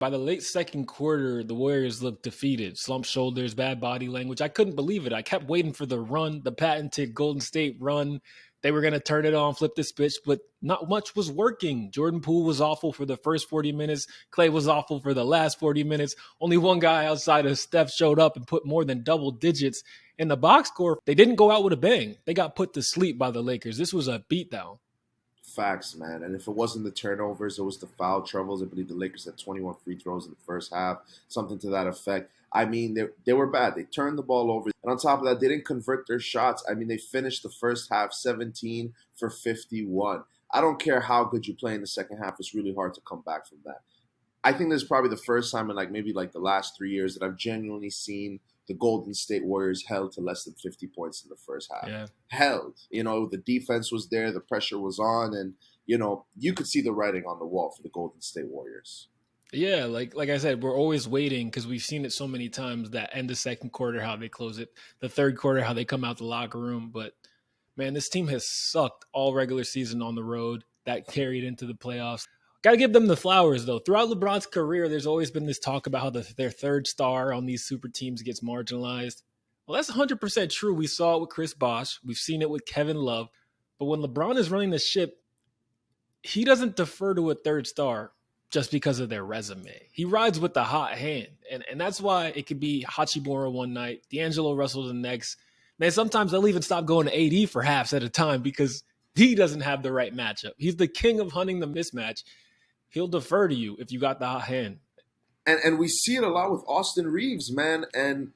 By the late second quarter, the Warriors looked defeated. Slumped shoulders, bad body language. I couldn't believe it. I kept waiting for the run, the patented Golden State run. They were going to turn it on, flip the switch, but not much was working. Jordan Poole was awful for the first 40 minutes. Clay was awful for the last 40 minutes. Only one guy outside of Steph showed up and put more than double digits in the box score. They didn't go out with a bang. They got put to sleep by the Lakers. This was a beatdown. Facts, man. And if it wasn't the turnovers, it was the foul troubles. I believe the Lakers had 21 free throws in the first half, something to that effect. I mean, they were bad. They turned the ball over. And on top of that, they didn't convert their shots. I mean, they finished the first half 17 for 51. I don't care how good you play in the second half. It's really hard to come back from that. I think this is probably the first time in maybe the last 3 years that I've genuinely seen the Golden State Warriors held to less than 50 points in the first half. Yeah. Held. The defense was there, the pressure was on, and, you could see the writing on the wall for the Golden State Warriors. Yeah, like I said, we're always waiting because we've seen it so many times, that end of second quarter, how they close it, the third quarter, how they come out the locker room. But, man, this team has sucked all regular season on the road. That carried into the playoffs. Got to give them the flowers, though. Throughout LeBron's career, there's always been this talk about how their third star on these super teams gets marginalized. Well, that's 100% true. We saw it with Chris Bosh. We've seen it with Kevin Love. But when LeBron is running the ship, he doesn't defer to a third star just because of their resume. He rides with the hot hand. And that's why it could be Hachimura one night, D'Angelo Russell the next. Man, sometimes they'll even stop going to AD for halves at a time because he doesn't have the right matchup. He's the king of hunting the mismatch. He'll defer to you if you got the hot hand. And we see it a lot with Austin Reeves, man. And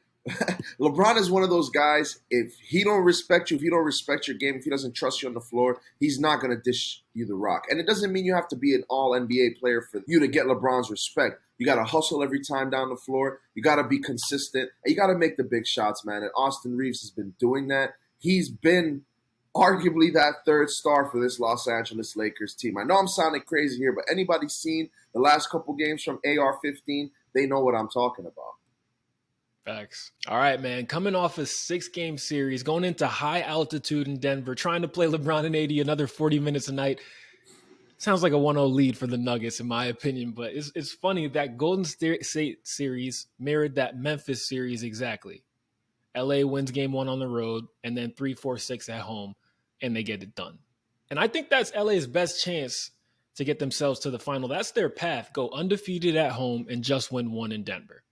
LeBron is one of those guys, if he don't respect you, if you don't respect your game, if he doesn't trust you on the floor, he's not going to dish you the rock. And it doesn't mean you have to be an all-NBA player for you to get LeBron's respect. You got to hustle every time down the floor. You got to be consistent. And you got to make the big shots, man. And Austin Reeves has been doing that. He's been arguably that third star for this Los Angeles Lakers team. I know I'm sounding crazy here, but anybody seen the last couple games from AR-15, they know what I'm talking about. Facts. All right, man. Coming off a 6-game series, going into high altitude in Denver, trying to play LeBron and AD another 40 minutes a night. Sounds like a 1-0 lead for the Nuggets, in my opinion. But it's funny that Golden State series mirrored that Memphis series exactly. LA wins game 1 on the road, and then 3-4-6 at home, and they get it done. And I think that's LA's best chance to get themselves to the final. That's their path. Go undefeated at home and just win 1 in Denver.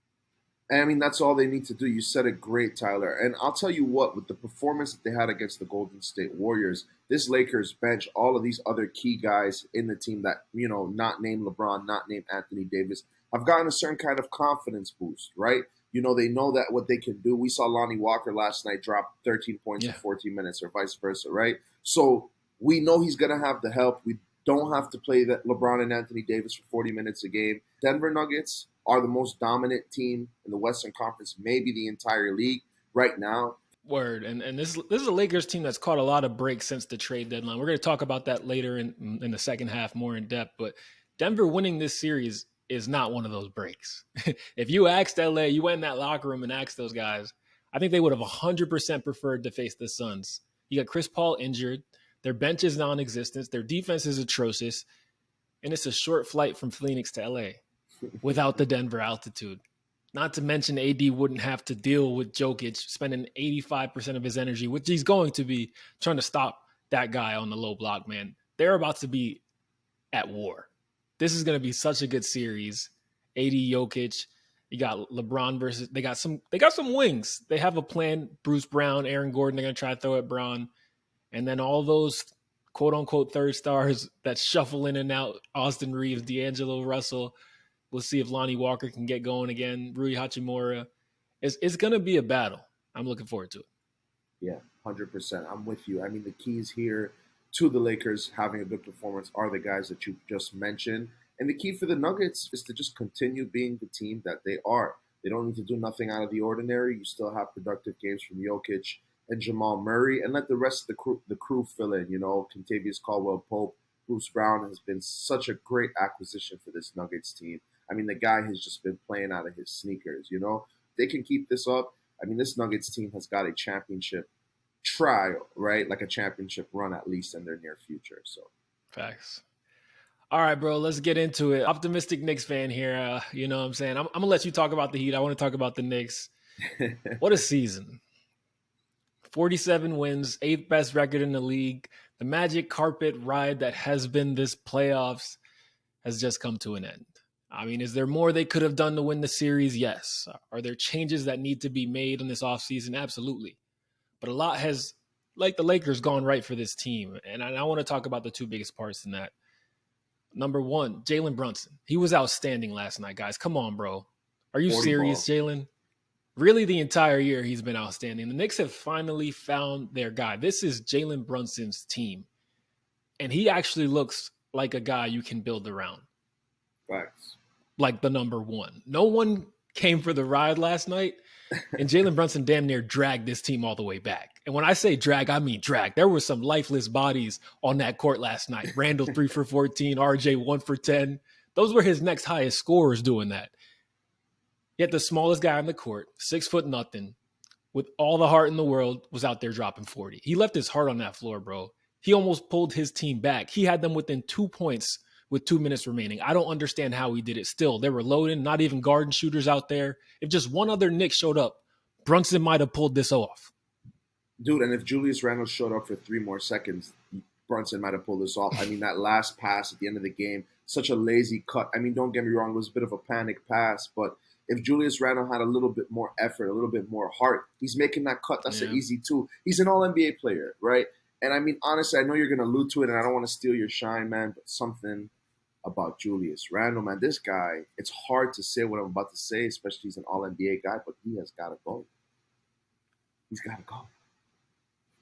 And I mean, that's all they need to do. You said it great, Tyler. And I'll tell you what, with the performance that they had against the Golden State Warriors, this Lakers bench, all of these other key guys in the team that, not named LeBron, not named Anthony Davis, have gotten a certain kind of confidence boost, right? They know that what they can do. We saw Lonnie Walker last night drop 13 points in 14 minutes or vice versa, right? So we know he's going to have the help. We don't have to play that LeBron and Anthony Davis for 40 minutes a game. Denver Nuggets are the most dominant team in the Western Conference, maybe the entire league right now. Word. And this is a Lakers team that's caught a lot of breaks since the trade deadline. We're going to talk about that later in the second half more in depth. But Denver winning this series is not one of those breaks. If you asked LA, you went in that locker room and asked those guys, I think they would have 100% preferred to face the Suns. You got Chris Paul injured. Their bench is non-existent. Their defense is atrocious. And it's a short flight from Phoenix to LA without the Denver altitude. Not to mention AD wouldn't have to deal with Jokic spending 85% of his energy, which he's going to be, trying to stop that guy on the low block, man. They're about to be at war. This is going to be such a good series. AD, Jokic, you got LeBron versus they got some wings. They have a plan. Bruce Brown, Aaron Gordon, they're going to try to throw at Braun. And then all those quote unquote third stars that shuffle in and out, Austin Reeves, D'Angelo Russell. We'll see if Lonnie Walker can get going again. Rui Hachimura. It's going to be a battle. I'm looking forward to it. Yeah, 100%. I'm with you. I mean, the keys here to the Lakers having a good performance are the guys that you just mentioned. And the key for the Nuggets is to just continue being the team that they are. They don't need to do nothing out of the ordinary. You still have productive games from Jokic and Jamal Murray, and let the rest of the crew fill in. Kentavious Caldwell-Pope, Bruce Brown has been such a great acquisition for this Nuggets team. I mean, the guy has just been playing out of his sneakers, They can keep this up. I mean, this Nuggets team has got a championship trial, right? Like a championship run at least in their near future. So, facts. All right, bro, let's get into it. Optimistic Knicks fan here. You know what I'm saying? I'm going to let you talk about the Heat. I want to talk about the Knicks. What a season. 47 wins, eighth best record in the league. The magic carpet ride that has been this playoffs has just come to an end. I mean, is there more they could have done to win the series? Yes. Are there changes that need to be made in this offseason? Absolutely. But a lot has, like the Lakers, gone right for this team. And I want to talk about the two biggest parts in that. Number one, Jalen Brunson. He was outstanding last night, guys. Come on, bro. Are you 40 serious, ball. Jalen? Really, the entire year he's been outstanding. The Knicks have finally found their guy. This is Jalen Brunson's team. And he actually looks like a guy you can build around. Facts. Like the number one. No one came for the ride last night. And Jalen Brunson damn near dragged this team all the way back. And when I say drag, I mean drag. There were some lifeless bodies on that court last night. Randall 3 for 14, RJ 1 for 10. Those were his next highest scorers doing that. Yet the smallest guy on the court, 6 foot nothing, with all the heart in the world, was out there dropping 40. He left his heart on that floor, bro. He almost pulled his team back. He had them within 2 points with 2 minutes remaining. I don't understand how he did it still. They were loading, not even garden shooters out there. If just one other Knick showed up, Brunson might have pulled this off. Dude, and if Julius Randle showed up for 3 more seconds, Brunson might have pulled this off. I mean, that last pass at the end of the game, such a lazy cut. I mean, don't get me wrong, it was a bit of a panic pass, but if Julius Randle had a little bit more effort, a little bit more heart, he's making that cut. That's an easy two. He's an all-NBA player, right? And I mean, honestly, I know you're going to allude to it, and I don't want to steal your shine, man, but something about Julius Randle, man. This guy, it's hard to say what I'm about to say, especially he's an all-NBA guy, but he has got to go. He's got to go.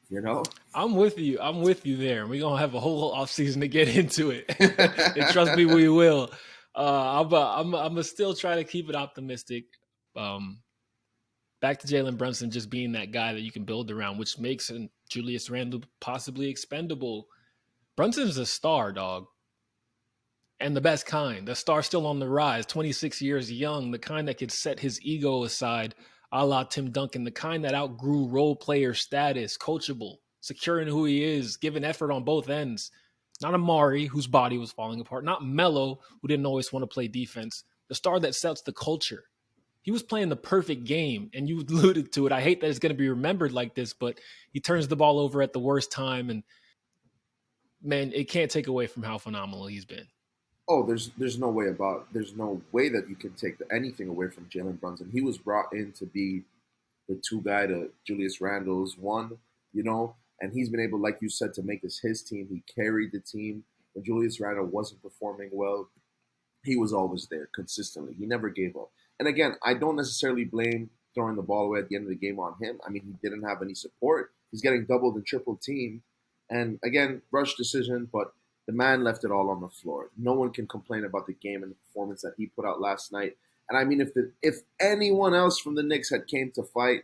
You know? I'm with you. I'm with you there. We're going to have a whole offseason to get into it. And trust me, we will. I'm still trying to keep it optimistic. Back to Jalen Brunson just being that guy that you can build around, which makes Julius Randle possibly expendable. Brunson's a star, dog. And the best kind. The star still on the rise, 26 years young, the kind that could set his ego aside, a la Tim Duncan, the kind that outgrew role player status, coachable, secure in who he is, giving effort on both ends. Not Amari, whose body was falling apart. Not Melo, who didn't always want to play defense. The star that sets the culture. He was playing the perfect game, and you alluded to it. I hate that it's going to be remembered like this, but he turns the ball over at the worst time, and man, it can't take away from how phenomenal he's been. Oh, there's no way there's no way that you can take anything away from Jalen Brunson. He was brought in to be the two guy to Julius Randle's one, you know, and he's been able, like you said, to make this his team. He carried the team. When Julius Randle wasn't performing well, he was always there consistently. He never gave up. And again, I don't necessarily blame throwing the ball away at the end of the game on him. I mean, he didn't have any support. He's getting doubled and triple teamed. And again, rush decision, but the man left it all on the floor. No one can complain about the game and the performance that he put out last night. And I mean, if anyone else from the Knicks had came to fight,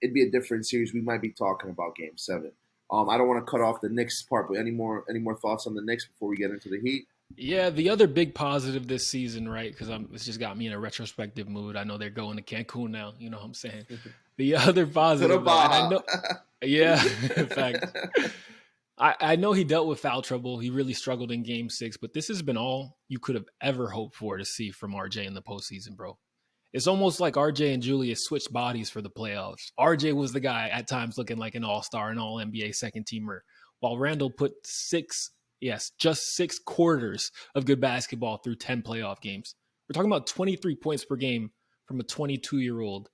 it'd be a different series. We might be talking about Game 7. I don't want to cut off the Knicks part, but any more thoughts on the Knicks before we get into the Heat? Yeah, the other big positive this season, right? Because it's just got me in a retrospective mood. I know they're going to Cancun now. You know what I'm saying? The other positive, and I know, yeah, in fact, I know he dealt with foul trouble. He really struggled in Game 6, but this has been all you could have ever hoped for to see from RJ in the postseason, bro. It's almost like RJ and Julius switched bodies for the playoffs. RJ was the guy at times looking like an all-star, an all-NBA second teamer, while Randall put just 6 quarters of good basketball through 10 playoff games. We're talking about 23 points per game from a 22-year-old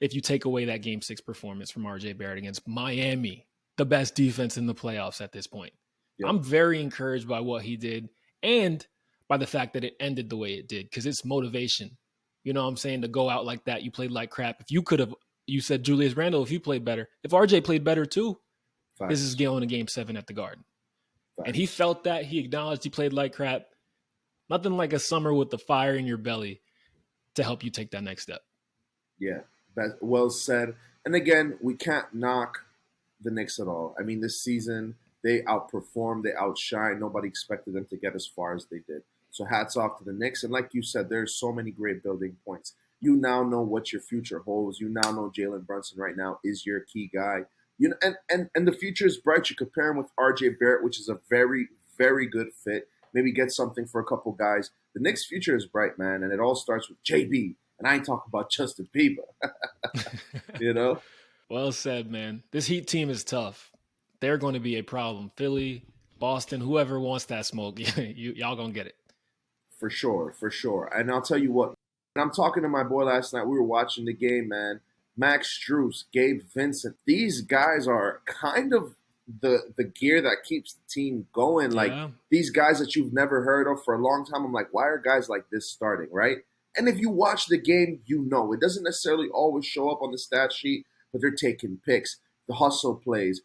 if you take away that Game 6 performance from RJ Barrett against Miami, the best defense in the playoffs at this point. Yep. I'm very encouraged by what he did and by the fact that it ended the way it did because it's motivation. You know what I'm saying? To go out like that, you played like crap. If you could have, you said Julius Randle, if you played better. If RJ played better too, this is going to Game 7 at the Garden. And he felt that. He acknowledged he played like crap. Nothing like a summer with the fire in your belly to help you take that next step. Yeah, well said. And again, we can't knock the Knicks at all. I mean, this season, they outperformed, they outshined. Nobody expected them to get as far as they did. So hats off to the Knicks. And like you said, there's so many great building points. You now know what your future holds. You now know Jalen Brunson right now is your key guy. You know, and the future is bright. You compare him with RJ Barrett, which is a very, very good fit. maybe get something for a couple guys. The Knicks' future is bright, man, and it all starts with JB. And I ain't talking about Justin Bieber, you know? Well said, man. This Heat team is tough. They're going to be a problem. Philly, Boston, whoever wants that smoke, y'all going to get it. For sure, for sure. And I'll tell you what, I'm talking to my boy last night. We were watching the game, man. Max Strus, Gabe Vincent. These guys are kind of the gear that keeps the team going. Like these guys that you've never heard of for a long time. I'm like, why are guys like this starting, right? And if you watch the game, you know it doesn't necessarily always show up on the stat sheet, but they're taking picks, the hustle plays.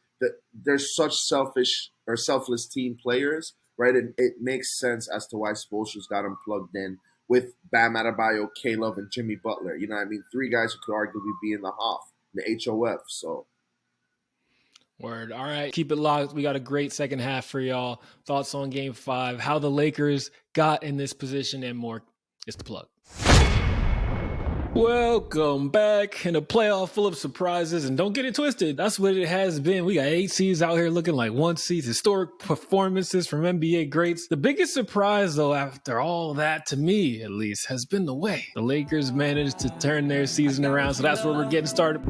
They're such selfless team players, right? And it makes sense as to why Spoelstra's got them plugged in with Bam Adebayo, K-Love, and Jimmy Butler. You know what I mean? 3 guys who could arguably be in the HOF, the HOF. So. Word. All right. Keep it locked. We got a great second half for y'all. Thoughts on game 5, how the Lakers got in this position, and more. It's the plug. Welcome back in a playoff full of surprises, and don't get it twisted. That's what it has been. We got 8 seeds out here looking like 1 seeds. Historic performances from NBA greats. The biggest surprise, though, after all that, to me at least, has been the way the Lakers managed to turn their season around. So that's where we're getting started.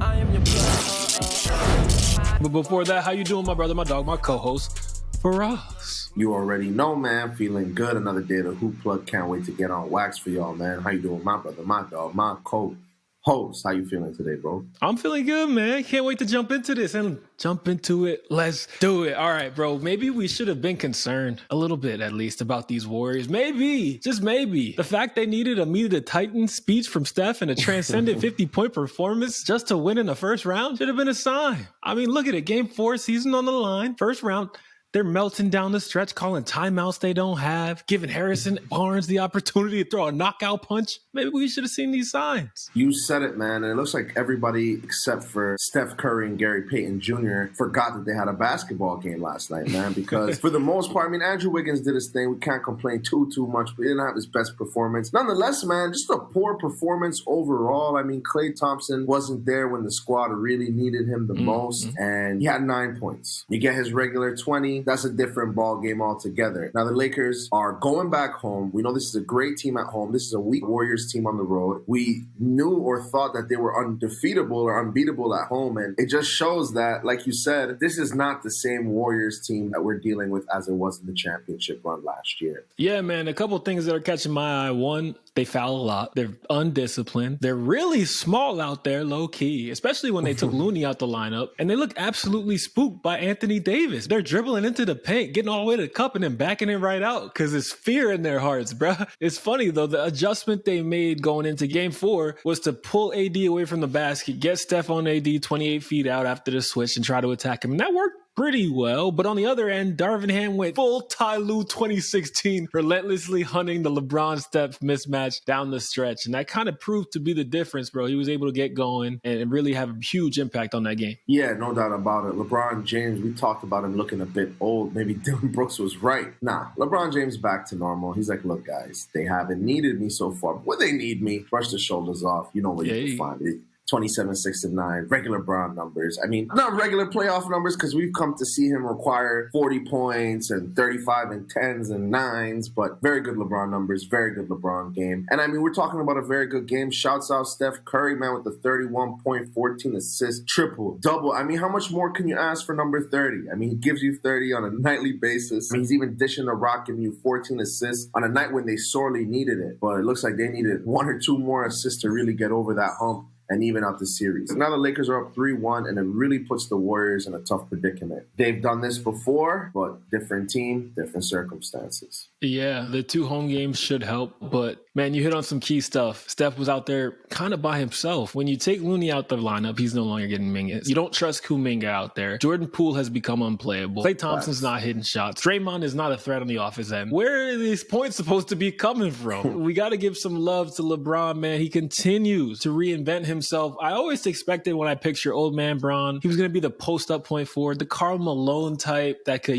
But before that, how you doing, my brother, my dog, my co-host, Faraz? You already know, man. Feeling good. Another day of the Hoop Plug. Can't wait to get on wax for y'all, man. How you doing, my brother, my dog, my co-host? How you feeling today, bro? I'm feeling good, man. Can't wait to jump into this and jump into it. Let's do it. All right, bro. Maybe we should have been concerned a little bit, at least, about these Warriors. Maybe, just maybe. The fact they needed a Meet the Titans speech from Steph and a transcendent 50-point performance just to win in the first round should have been a sign. I mean, look at it. Game 4, season on the line. First round. They're melting down the stretch, calling timeouts they don't have, giving Harrison Barnes the opportunity to throw a knockout punch. Maybe we should have seen these signs. You said it, man. And it looks like everybody except for Steph Curry and Gary Payton Jr. forgot that they had a basketball game last night, man. Because for the most part, I mean, Andrew Wiggins did his thing. We can't complain too much, but he didn't have his best performance. Nonetheless, man, just a poor performance overall. I mean, Klay Thompson wasn't there when the squad really needed him the most, and he had 9 points. You get his regular 20. That's a different ball game altogether. Now, the Lakers are going back home. We know this is a great team at home. This is a weak Warriors team on the road. We knew or thought that they were undefeatable or unbeatable at home, and it just shows that, like you said, this is not the same Warriors team that we're dealing with as it was in the championship run last year. Yeah, man, a couple things that are catching my eye. One, they foul a lot. They're undisciplined. They're really small out there, low-key, especially when they took Looney out the lineup, and they look absolutely spooked by Anthony Davis. They're dribbling into the paint, getting all the way to the cup and then backing it right out because there's fear in their hearts, bro. It's funny, though. The adjustment they made going into game 4 was to pull AD away from the basket, get Steph on AD 28 feet out after the switch and try to attack him. And that worked pretty well. But on the other end, Darvin Ham went full Ty Lue 2016, relentlessly hunting the LeBron-Steph mismatch down the stretch. And that kind of proved to be the difference, bro. He was able to get going and really have a huge impact on that game. Yeah, no doubt about it. LeBron James, we talked about him looking a bit old. Maybe Dylan Brooks was right. Nah, LeBron James back to normal. He's like, look, guys, they haven't needed me so far. But when they need me, brush the shoulders off. You know where you can find it. 27, 6, and 9, regular Brown numbers. I mean, not regular playoff numbers because we've come to see him require 40 points and 35 and 10s and 9s, but very good LeBron numbers, very good LeBron game. And I mean, we're talking about a very good game. Shouts out Steph Curry, man, with the 31 point, 14 assists, triple, double. I mean, how much more can you ask for number 30? I mean, he gives you 30 on a nightly basis. I mean, he's even dishing the rock, giving you 14 assists on a night when they sorely needed it. But it looks like they needed 1 or 2 more assists to really get over that hump and even out the series. Now the Lakers are up 3-1, and it really puts the Warriors in a tough predicament. They've done this before, but different team, different circumstances. Yeah, the 2 home games should help, but man, you hit on some key stuff. Steph was out there kind of by himself. When you take Looney out the lineup, he's no longer getting minutes. You don't trust Kuminga out there. Jordan Poole has become unplayable. Klay Thompson's not hitting shots. Draymond is not a threat on the offense end. Where are these points supposed to be coming from? We got to give some love to LeBron, man. He continues to reinvent himself himself. I always expected when I picture old man Bron, he was going to be the post-up point forward, the Karl Malone type that could,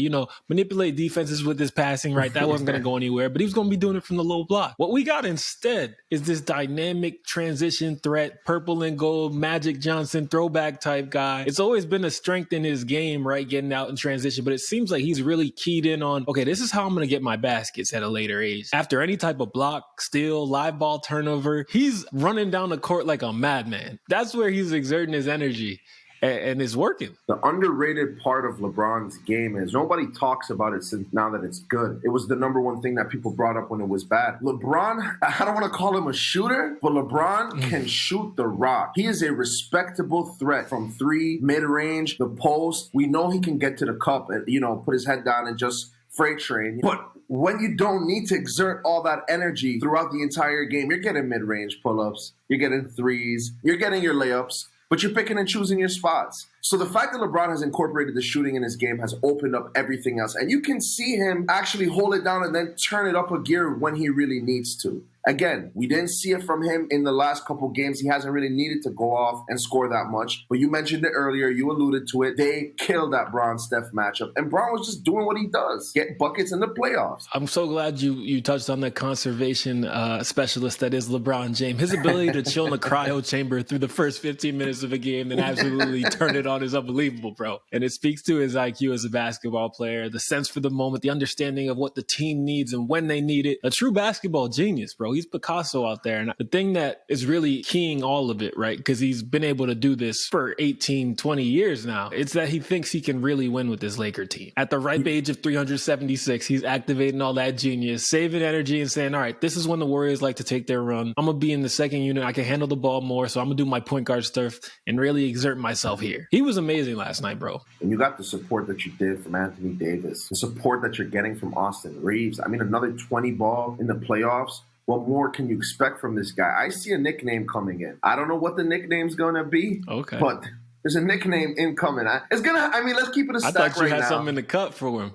manipulate defenses with his passing, right? That wasn't going to go anywhere, but he was going to be doing it from the low block. What we got instead is this dynamic transition threat, purple and gold, Magic Johnson, throwback type guy. It's always been a strength in his game, right? Getting out in transition, but it seems like he's really keyed in on, okay, this is how I'm going to get my baskets at a later age. After any type of block, steal, live ball turnover, he's running down the court like a madman. That's where he's exerting his energy. And it's working. The underrated part of LeBron's game is nobody talks about it since now that it's good. It was the number one thing that people brought up when it was bad. LeBron, I don't want to call him a shooter, but LeBron can shoot the rock. He is a respectable threat from three, mid-range, the post. We know he can get to the cup and, put his head down and just freight train. But when you don't need to exert all that energy throughout the entire game, you're getting mid-range pull-ups, you're getting threes, you're getting your layups, but you're picking and choosing your spots. So the fact that LeBron has incorporated the shooting in his game has opened up everything else. And you can see him actually hold it down and then turn it up a gear when he really needs to. Again, we didn't see it from him in the last couple games. He hasn't really needed to go off and score that much. But you mentioned it earlier. You alluded to it. They killed that Bron-Steph matchup. And Bron was just doing what he does, get buckets in the playoffs. I'm so glad you touched on the conservation specialist that is LeBron James. His ability to chill in the cryo chamber through the first 15 minutes of a game and absolutely turn it on is unbelievable, bro. And it speaks to his IQ as a basketball player, the sense for the moment, the understanding of what the team needs and when they need it. A true basketball genius, bro. He's Picasso out there. And the thing that is really keying all of it, right, because he's been able to do this for 18, 20 years now, it's that he thinks he can really win with this Laker team. At the ripe age of 376, he's activating all that genius, saving energy and saying, all right, this is when the Warriors like to take their run. I'm going to be in the second unit. I can handle the ball more, so I'm going to do my point guard stuff and really exert myself here. He was amazing last night, bro. And you got the support that you did from Anthony Davis, the support that you're getting from Austin Reeves. I mean, another 20 ball in the playoffs. What more can you expect from this guy? I see a nickname coming in. I don't know what the nickname's going to be, but there's a nickname incoming. Let's keep it a stack right now. I thought you had something in the cut for him.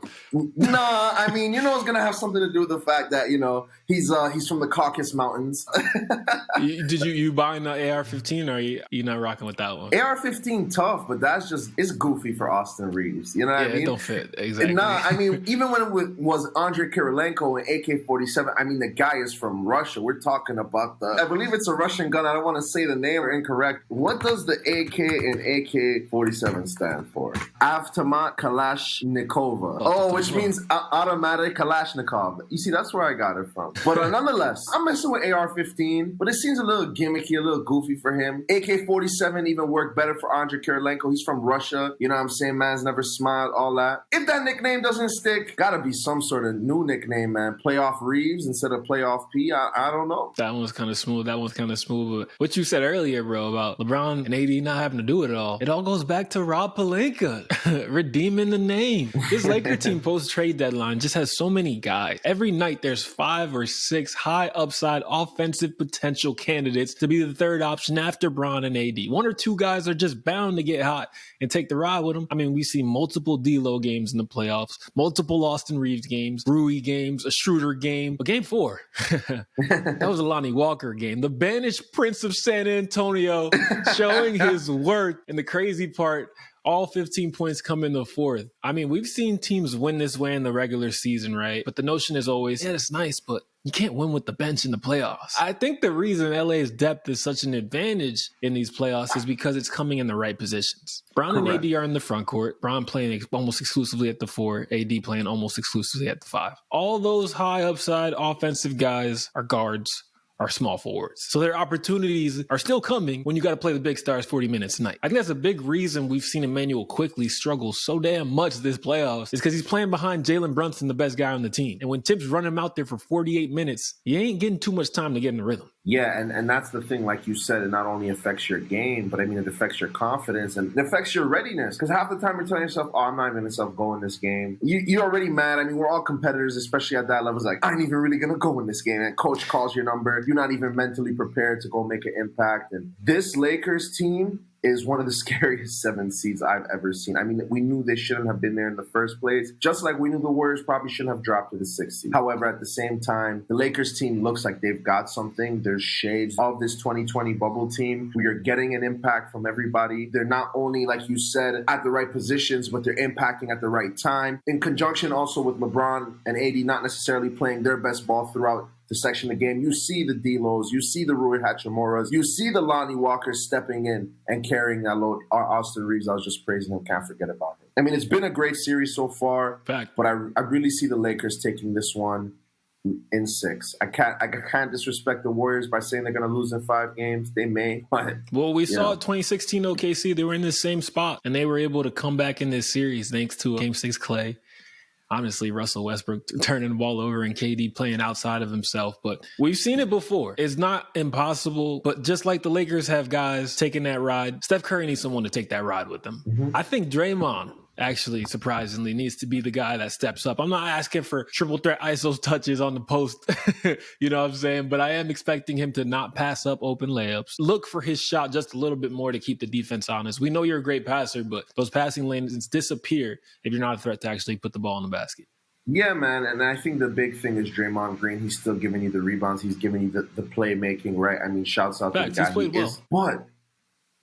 Nah, it's going to have something to do with the fact that, he's from the Caucasus Mountains. Did you buying the AR-15 or are you not rocking with that one? AR-15 tough, but it's goofy for Austin Reeves. You know what I mean? It don't fit. Exactly. Even when it was Andrei Kirilenko and AK-47, the guy is from Russia. We're talking about I believe it's a Russian gun. I don't want to say the name or incorrect. What does the AK and AK-47 stand for? Avtomat Kalashnikova. Which means automatic Kalashnikov. You see, that's where I got it from. But nonetheless, I'm messing with AR-15, but it seems a little gimmicky, a little goofy for him. AK-47 even worked better for Andrei Kirilenko. He's from Russia. You know what I'm saying? Man's never smiled, all that. If that nickname doesn't stick, gotta be some sort of new nickname, man. Playoff Reeves instead of Playoff P. I don't know. That one's kind of smooth. But what you said earlier, bro, about LeBron and AD not having to do it all goes back to Rob Pelinka redeeming the name. This Laker team post-trade deadline just has so many guys. Every night there's 5 or 6 high upside offensive potential candidates to be the third option after Bron and AD. 1 or 2 guys are just bound to get hot and take the ride with them. We see multiple D'Lo games in the playoffs, multiple Austin Reeves games, Rui games, a Schroeder game, but game 4, that was a Lonnie Walker game. The banished Prince of San Antonio showing his worth. And the crazy part, all 15 points come in the fourth. We've seen teams win this way in the regular season, right? But the notion is always, it's nice, but you can't win with the bench in the playoffs. I think the reason LA's depth is such an advantage in these playoffs is because it's coming in the right positions. Bron and AD are in the front court. Bron playing almost exclusively at the 4, AD playing almost exclusively at the 5. All those high upside offensive guys are guards, are small forwards. So their opportunities are still coming when you got to play the big stars 40 minutes a night. I think that's a big reason we've seen Emmanuel quickly struggle so damn much this playoffs is because he's playing behind Jalen Brunson, the best guy on the team. And when Tips run him out there for 48 minutes, you ain't getting too much time to get in the rhythm. Yeah, and that's the thing, like you said, it not only affects your game, but it affects your confidence and it affects your readiness. Because half the time you're telling yourself, I'm not even going to go in this game. You're already mad. We're all competitors, especially at that level. It's like, I ain't even really going to go in this game. And coach calls your number. prepared. You're not even mentally prepared to go make an impact. And this Lakers team is one of the scariest 7 seeds I've ever seen. I mean, we knew they shouldn't have been there in the first place, just like we knew the Warriors probably shouldn't have dropped to the 6th seed. However, at the same time, the Lakers team looks like they've got something. There's shades of this 2020 bubble team. We are getting an impact from everybody. They're not only, like you said, at the right positions, but they're impacting at the right time. In conjunction also with LeBron and AD not necessarily playing their best ball throughout the section of the game. You see the D'Los, you see the Rui Hachimuras, you see the Lonnie Walker stepping in and carrying that load. Austin Reeves, I was just praising him, can't forget about him. I mean, it's been a great series so far, Fact. but I really see the Lakers taking this one in 6. I can't disrespect the Warriors by saying they're going to lose in 5 games. They may, but well, we saw 2016 OKC. They were in the same spot, and they were able to come back in this series thanks to Game 6 Clay. Honestly, Russell Westbrook turning the ball over and KD playing outside of himself. But we've seen it before. It's not impossible. But just like the Lakers have guys taking that ride, Steph Curry needs someone to take that ride with them. Mm-hmm. I think Draymond actually, surprisingly, needs to be the guy that steps up. I'm not asking for triple threat ISO touches on the post, you know what I'm saying? But I am expecting him to not pass up open layups. Look for his shot just a little bit more to keep the defense honest. We know you're a great passer, but those passing lanes disappear if you're not a threat to actually put the ball in the basket. Yeah, man, and I think the big thing is Draymond Green. He's still giving you the rebounds. He's giving you the playmaking, right? I mean, shouts out to the guy. He is. But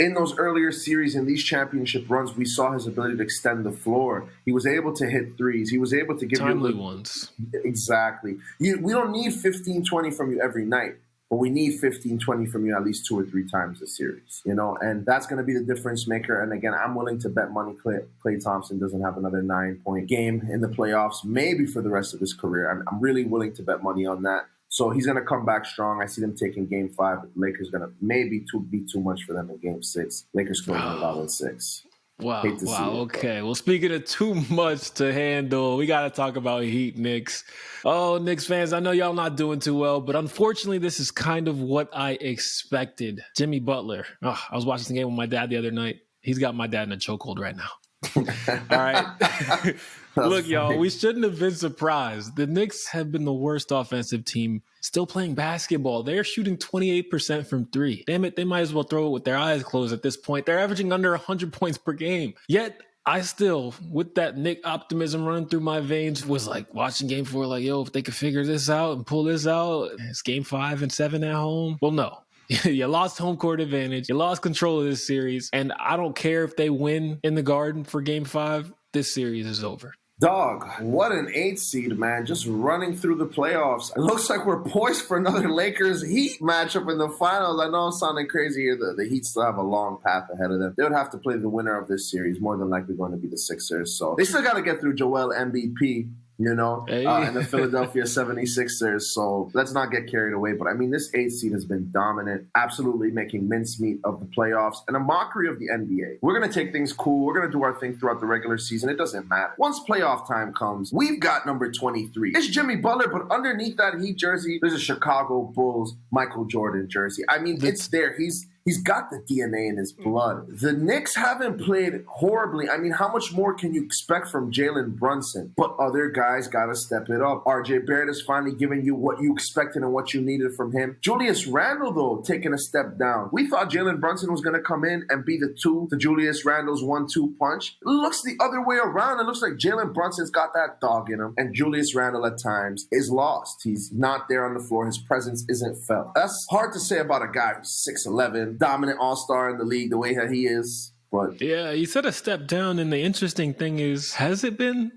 in those earlier series, in these championship runs, we saw his ability to extend the floor. He was able to hit threes. He was able to give timely you ones. Exactly. We don't need 15, 20 from you every night, but we need 15, 20 from you at least 2 or 3 times a series, you know, and that's going to be the difference maker. And again, I'm willing to bet money Klay Thompson doesn't have another 9-point game in the playoffs, maybe for the rest of his career. I'm really willing to bet money on that. So he's going to come back strong. I see them taking Game 5. But Lakers going to maybe be too much for them in Game 6. Lakers closing it out in 6. Wow. Okay. Well, speaking of too much to handle, we got to talk about Heat Knicks. Oh, Knicks fans, I know y'all not doing too well, but unfortunately, this is kind of what I expected. Jimmy Butler. Oh, I was watching the game with my dad the other night. He's got my dad in a chokehold right now. All right. Look, y'all, we shouldn't have been surprised. The Knicks have been the worst offensive team still playing basketball. They're shooting 28% from 3. Damn it, they might as well throw it with their eyes closed at this point. They're averaging under 100 points per game. Yet, I still, with that Knick optimism running through my veins, was like watching Game 4 like, yo, if they could figure this out and pull this out, it's Game 5 and 7 at home. Well, no. You lost home court advantage. You lost control of this series. And I don't care if they win in the Garden for Game 5. This series is over. Dog, what an 8 seed, man. Just running through the playoffs. It looks like we're poised for another Lakers-Heat matchup in the finals. I know I'm sounding crazy here. The Heat still have a long path ahead of them. They would have to play the winner of this series, more than likely going to be the Sixers. So they still got to get through Joel MVP, you know, and the Philadelphia 76ers. So let's not get carried away. But I mean, this 8 seed has been dominant, absolutely making mincemeat of the playoffs and a mockery of the NBA. We're going to take things cool. We're going to do our thing throughout the regular season. It doesn't matter. Once playoff time comes, we've got number 23. It's Jimmy Butler, but underneath that Heat jersey, there's a Chicago Bulls Michael Jordan jersey. I mean, it's there. He's got the DNA in his blood. The Knicks haven't played horribly. I mean, how much more can you expect from Jalen Brunson? But other guys got to step it up. RJ Barrett is finally giving you what you expected and what you needed from him. Julius Randle, though, taking a step down. We thought Jalen Brunson was going to come in and be the 2 to Julius Randle's 1-2 punch. It looks the other way around. It looks like Jalen Brunson's got that dog in him. And Julius Randle, at times, is lost. He's not there on the floor. His presence isn't felt. That's hard to say about a guy who's 6'11", dominant all-star in the league the way that he is. But yeah, he said a step down, and the interesting thing is, has it been?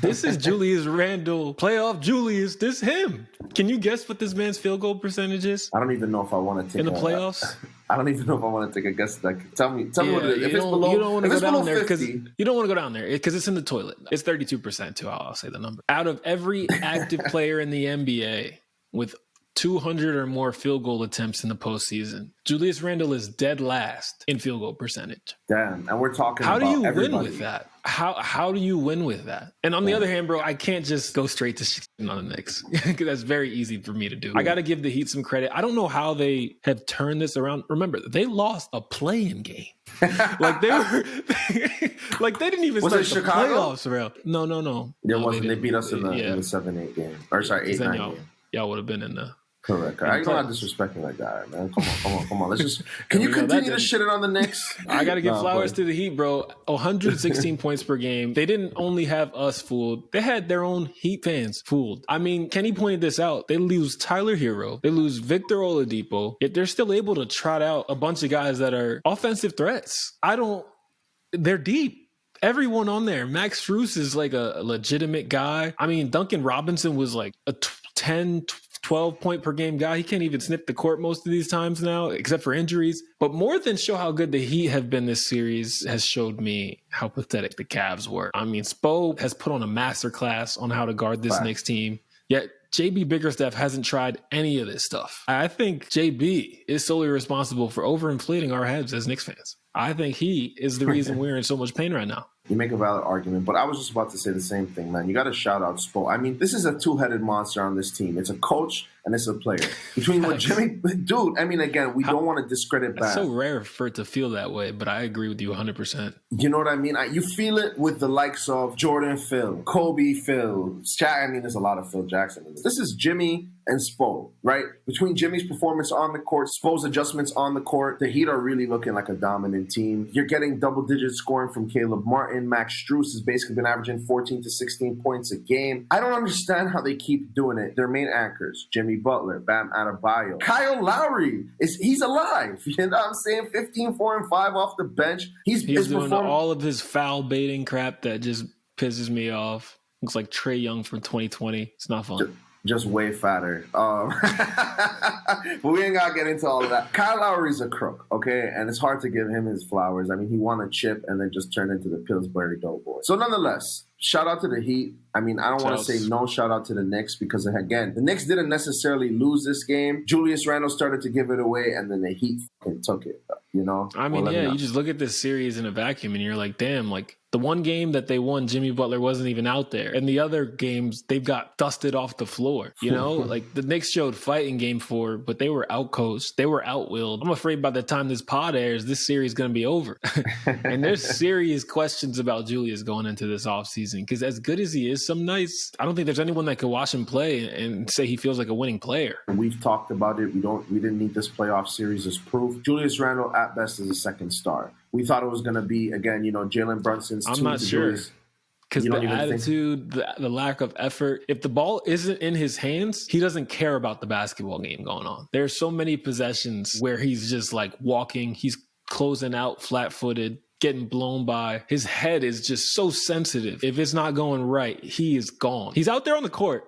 This is Julius Randle, playoff Julius. This him. Can you guess what this man's field goal percentage is? I don't even know if I want to take in the playoffs. I don't even know if I want to take a guess. Like, tell me what it is. If you don't want to go down there because 50, you don't want to go down there because it's in the toilet. It's 32% too. I'll say the number. Out of every active player in the NBA with 200 or more field goal attempts in the postseason, Julius Randle is dead last in field goal percentage. Damn, and we're talking how about do you everybody. win with that? How do you win with that? And on the other hand, bro, I can't just go straight to shitting on the Knicks because that's very easy for me to do. I got to give the Heat some credit. I don't know how they have turned this around. Remember, they lost a play-in game. Like they were, like they didn't even start the Chicago? playoffs around. No. There wasn't. They beat us in the 7-8 game. Or sorry, 8-9 game. Y'all would have been in the Correct. I And ain't play, gonna disrespect me like that, man. Come on. Let's just. Can you we know that continue to didn't. shit it on the Knicks? I got to give flowers But to the Heat, bro. 116 points per game. They didn't only have us fooled. They had their own Heat fans fooled. I mean, Kenny pointed this out. They lose Tyler Hero. They lose Victor Oladipo. Yet they're still able to trot out a bunch of guys that are offensive threats. They're deep. Everyone on there. Max Strus is like a legitimate guy. I mean, Duncan Robinson was like a 10, 12 point per game guy. He can't even snip the court most of these times now, except for injuries. But more than show how good the Heat have been this series has showed me how pathetic the Cavs were. I mean, Spo has put on a masterclass on how to guard this Knicks team. Yet JB Bickerstaff hasn't tried any of this stuff. I think JB is solely responsible for overinflating our heads as Knicks fans. I think he is the reason we're in so much pain right now. You make a valid argument, but I was just about to say the same thing, man. You got to shout out Spo. I mean, this is a two-headed monster on this team. It's a coach and it's a player. Between what Jimmy, dude, I mean, again, we don't want to discredit Bam. It's so rare for it to feel that way, but I agree with you 100%. You know what I mean? You feel it with the likes of Jordan Phil, Kobe Phil, I mean, there's a lot of Phil Jackson in this. This is Jimmy and Spo, right? Between Jimmy's performance on the court, Spo's adjustments on the court, the Heat are really looking like a dominant team. You're getting double-digit scoring from Caleb Martin. Max Strus has basically been averaging 14 to 16 points a game. I don't understand how they keep doing it. Their main anchors, Jimmy Butler, Bam Adebayo. Kyle Lowry, he's alive. You know what I'm saying? 15, 4, and 5 off the bench. He's doing all of his foul baiting crap that just pisses me off. Looks like Trae Young from 2020. It's not fun. Just way fatter. But we ain't got to get into all of that. Kyle Lowry's a crook, okay? And it's hard to give him his flowers. I mean, he won a chip and then just turned into the Pillsbury Doughboy. So nonetheless, shout out to the Heat. I mean, I don't want to say no shout out to the Knicks because, again, the Knicks didn't necessarily lose this game. Julius Randle started to give it away, and then the Heat fucking took it, you know? I mean, you just look at this series in a vacuum, and you're like, damn, like, the one game that they won, Jimmy Butler wasn't even out there. And the other games, they've got dusted off the floor, you know? Like, the Knicks showed fight in game 4, but they were outcoached. They were outwilled. I'm afraid by the time this pod airs, this series is going to be over. And there's serious questions about Julius going into this offseason because as good as he is some nights, I don't think there's anyone that could watch him play and say he feels like a winning player. We've talked about it. We didn't need this playoff series as proof. Julius Randle at best is a second star. We thought it was going to be, again, you know, Jalen Brunson's I'm not sure. Because the attitude, the lack of effort, if the ball isn't in his hands, he doesn't care about the basketball game going on. There's so many possessions where he's just like walking, he's closing out flat-footed, getting blown by. His head is just so sensitive. If it's not going right, he is gone. He's out there on the court,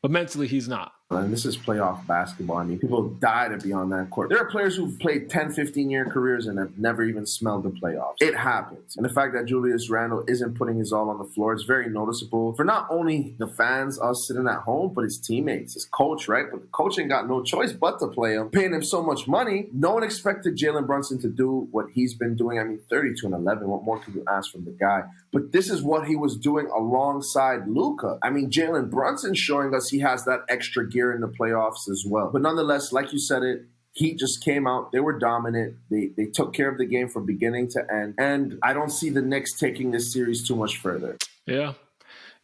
but mentally he's not. And this is playoff basketball. I mean, people die to be on that court. There are players who've played 10, 15-year careers and have never even smelled the playoffs. It happens. And the fact that Julius Randle isn't putting his all on the floor is very noticeable for not only the fans, us sitting at home, but his teammates, his coach, right? But the coach ain't got no choice but to play him, paying him so much money. No one expected Jalen Brunson to do what he's been doing. I mean, 32 and 11. What more could you ask from the guy? But this is what he was doing alongside Luka. I mean, Jalen Brunson showing us he has that extra gear in the playoffs as well. But nonetheless, like you said it, Heat just came out. They were dominant. They took care of the game from beginning to end. And I don't see the Knicks taking this series too much further. Yeah,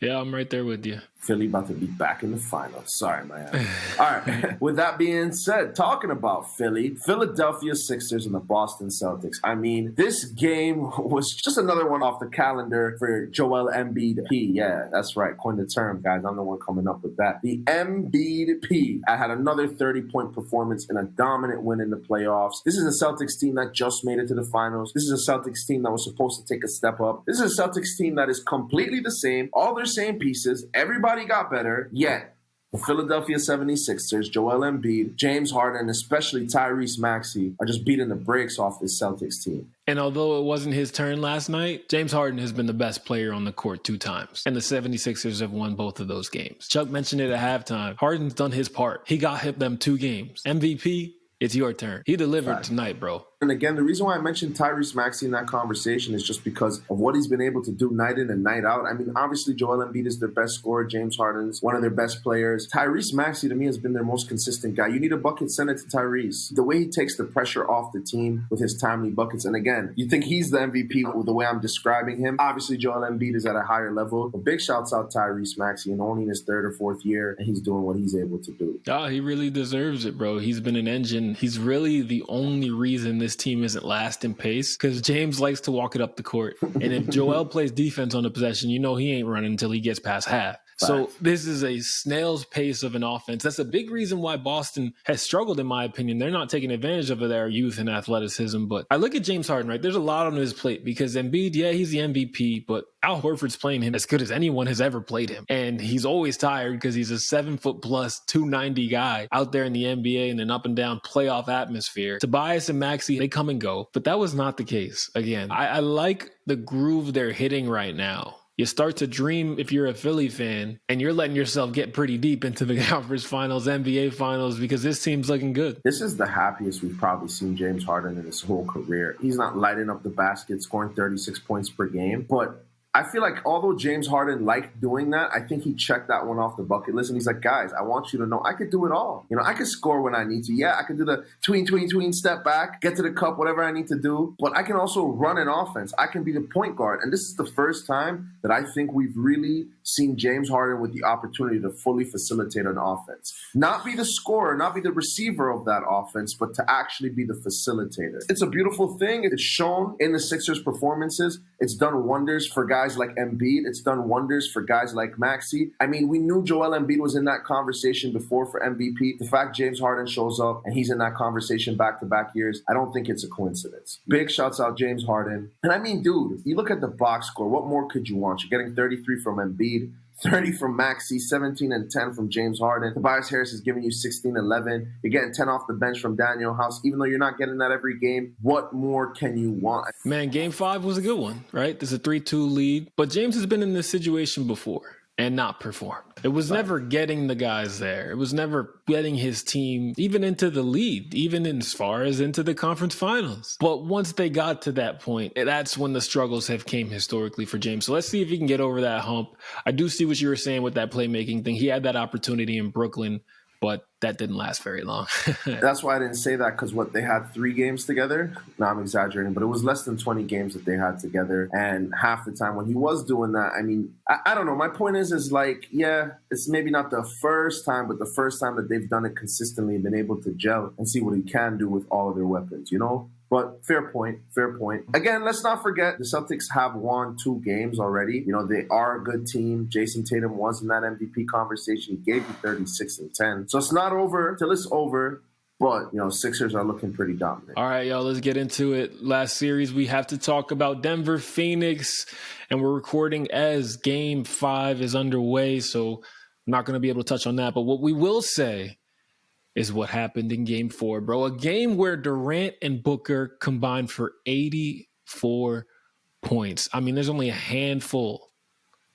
I'm right there with you. Philly about to be back in the finals. Sorry, Miami. All right. With that being said, talking about Philly, Philadelphia Sixers and the Boston Celtics. I mean, this game was just another one off the calendar for Joel Embiid P. Yeah, that's right. Coined the term, guys. I'm the one coming up with that. The Embiid P. I had another 30-point performance in a dominant win in the playoffs. This is a Celtics team that just made it to the finals. This is a Celtics team that was supposed to take a step up. This is a Celtics team that is completely the same. All their same pieces. Everybody got better, yet the Philadelphia 76ers, Joel Embiid, James Harden, especially Tyrese Maxey, are just beating the brakes off this Celtics team. And although it wasn't his turn last night, James Harden has been the best player on the court 2 times. And the 76ers have won both of those games. Chuck mentioned it at halftime. Harden's done his part. He got them 2 games. MVP, it's your turn. He delivered tonight, bro. And again, the reason why I mentioned Tyrese Maxey in that conversation is just because of what he's been able to do night in and night out. I mean, obviously, Joel Embiid is their best scorer. James Harden's one of their best players. Tyrese Maxey, to me, has been their most consistent guy. You need a bucket, send it to Tyrese. The way he takes the pressure off the team with his timely buckets. And again, you think he's the MVP with the way I'm describing him. Obviously, Joel Embiid is at a higher level. But big shouts out Tyrese Maxey, and only in his third or fourth year, and he's doing what he's able to do. Oh, he really deserves it, bro. He's been an engine. He's really the only reason this team isn't last in pace, because James likes to walk it up the court. And if Joel plays defense on the possession, you know he ain't running until he gets past half. So this is a snail's pace of an offense. That's a big reason why Boston has struggled, in my opinion. They're not taking advantage of their youth and athleticism. But I look at James Harden, right? There's a lot on his plate because Embiid, yeah, he's the MVP, but Al Horford's playing him as good as anyone has ever played him. And he's always tired because he's a 7-foot plus 290 guy out there in the NBA in an up and down playoff atmosphere. Tobias and Maxey, they come and go. But that was not the case. Again, I like the groove they're hitting right now. You start to dream if you're a Philly fan and you're letting yourself get pretty deep into the conference finals, NBA finals, because this team's looking good. This is the happiest we've probably seen James Harden in his whole career. He's not lighting up the basket, scoring 36 points per game, but I feel like although James Harden liked doing that, I think he checked that one off the bucket list. And he's like, guys, I want you to know I could do it all. You know, I could score when I need to. Yeah, I could do the tween, step back, get to the cup, whatever I need to do. But I can also run an offense. I can be the point guard. And this is the first time that I think we've really seen James Harden with the opportunity to fully facilitate an offense. Not be the scorer, not be the receiver of that offense, but to actually be the facilitator. It's a beautiful thing. It's shown in the Sixers' performances. It's done wonders for guys like Embiid. It's done wonders for guys like Maxey. I mean, we knew Joel Embiid was in that conversation before for MVP. The fact James Harden shows up and he's in that conversation back-to-back years, I don't think it's a coincidence. Big shouts out James Harden. And I mean, dude, you look at the box score, what more could you want? You're getting 33 from Embiid, 30 from Maxey, 17 and 10 from James Harden. Tobias Harris is giving you 16-11. You're getting 10 off the bench from Daniel House. Even though you're not getting that every game, what more can you want? Man, game 5 was a good one, right? There's a 3-2 lead. But James has been in this situation before and not performed. It was never getting the guys there. It was never getting his team even into the lead, even as far as into the conference finals. But once they got to that point, that's when the struggles have came historically for James. So let's see if he can get over that hump. I do see what you were saying with that playmaking thing. He had that opportunity in Brooklyn, but that didn't last very long. That's why I didn't say that, because they had 3 games together. No, I'm exaggerating, but it was less than 20 games that they had together. And half the time when he was doing that, I mean, I don't know. My point is like, yeah, it's maybe not the first time, but the first time that they've done it consistently and been able to gel and see what he can do with all of their weapons, you know? But fair point. Again, let's not forget the Celtics have won 2 games already. You know, they are a good team. Jason Tatum was in that MVP conversation. He gave you 36 and 10. So it's not over till it's over. But, you know, Sixers are looking pretty dominant. All right, y'all, let's get into it. Last series, we have to talk about Denver, Phoenix, and we're recording as Game 5 is underway. So I'm not going to be able to touch on that. But what we will say is what happened in Game 4, bro. A game where Durant and Booker combined for 84 points. I mean, there's only a handful